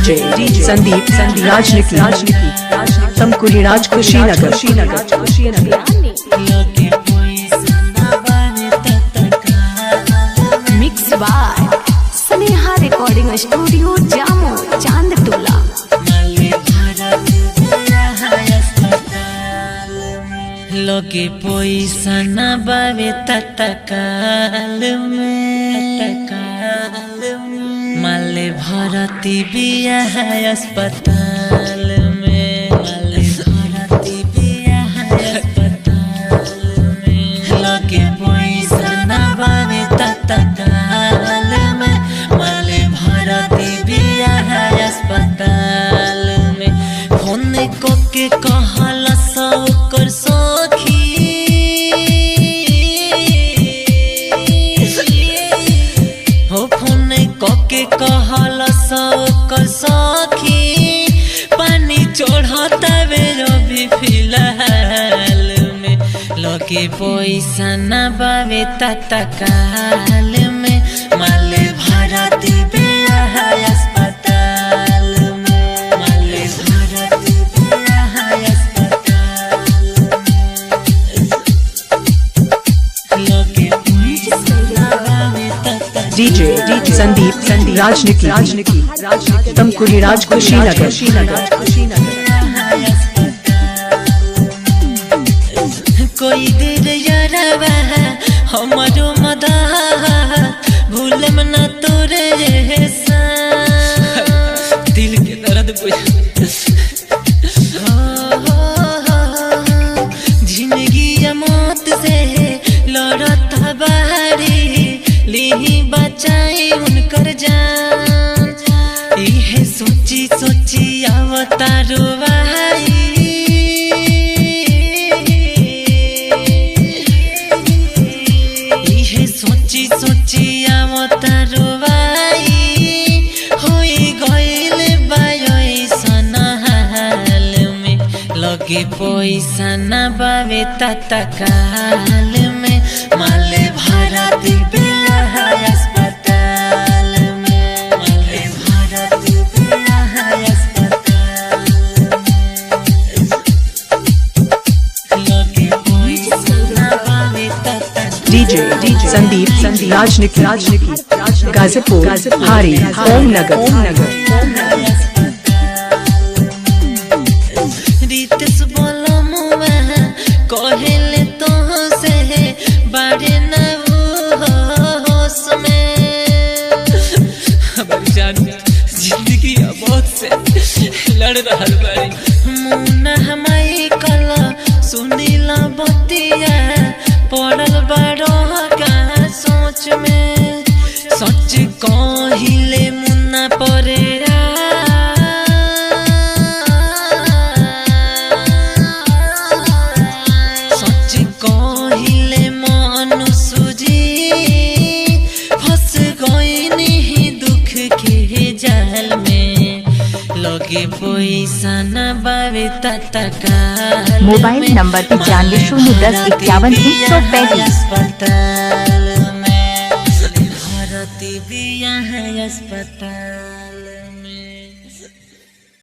DJ Sandeep राजनिकी Tamkuhi Raj Kushinagar. Mix by Sneha recording studio Jamo Chand टोला। लोगे पैसा न बावे तत्काल में माले भरती बिया है अस्पताल में। माले भरती बिया है अस्पताल में। लोगे पैसा न बावे तत्काल में माले भरती बिया है अस्पताल में। फोन को के कहला सौकर कहला सौकर सखी पानी चढ़ता रवि फिलहाल में। लगे पैसा न बावे तत्काल में माले भरती बिया है अस्पताल में। माले भरती बिया है अस्पताल में। लगे पैसा न बावे तत्काल। डीजे संदीप राजनिकी तमकुली राज कुशीनगर। कोई देर यारवा हमारो मदा भूलम न तोरे दिल के दर्द जिंदगी मौत से लड़त बारी ली बचाई उनकर जान। इहे सोची सोची अवतारो भाई इहे सोची सोची अवतारो भाई होई गइल बाई सनहाल में। लगे पैसा न बावे तत्काल में माले भरती बिया है अस्पताल में। माले भरती बिया है अस्पताल में। लगे पैसा न बावे तत्काल। डीजे संदीप राजनिकी गाजीपुर हारी ओम नगर। रीतिस बोला मुआ कहले तो से बारे न होश में। जिंदगी बहुत से लड़ रहा बारी मुन्ना हमारी कला सुनीला बतिया पड़ल बड़ो का सोच में। सच कहिले मुन्ना परे पैसा न बावे तत्काल। मोबाइल नंबर 950101 अस्पताल में भरती बिया है अस्पताल।